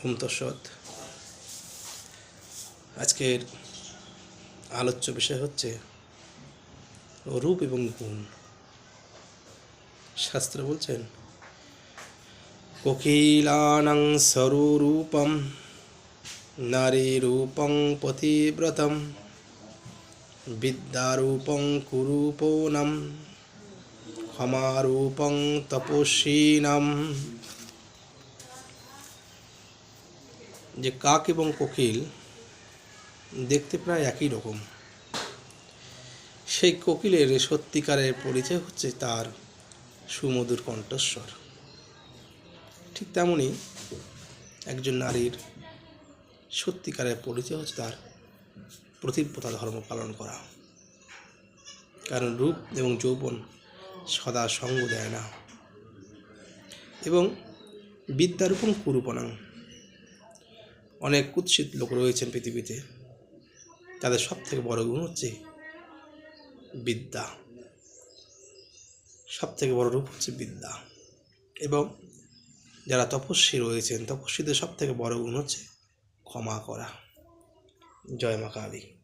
ওম তৎসৎ। আজকের আলোচ্য বিষয় হচ্ছে রূপ এবং গুণ। শাস্ত্র বলছেন, কোকিলানাং সরূপম নারী রূপং পতিব্রতম বিদ্যারূপং কুরূপোনাম ক্ষমারূপং তপস্বিনাম। যে কাক এবং কোকিল দেখতে প্রায় একই রকম, সেই কোকিলের সত্যিকারের পরিচয় হচ্ছে তার সুমধুর কণ্ঠস্বর। ঠিক তেমনই একজন নারীর সত্যিকারের পরিচয় হচ্ছে তার পতিব্রতা ধর্ম পালন করা। কারণ রূপ এবং যৌবন সদা সঙ্গ দেয় না। এবং বিদ্যারূপং কুরূপণাং, অনেক কুৎসিত লোক রয়েছেন পৃথিবীতে, তাদের সব থেকে বড় গুণ হচ্ছে বিদ্যা, সব থেকে বড় রূপ হচ্ছে বিদ্যা। এবং যারা তপস্বী রয়েছেন, তপস্বীদের সব থেকে বড় গুণ হচ্ছে ক্ষমা করা। জয় মা কালী।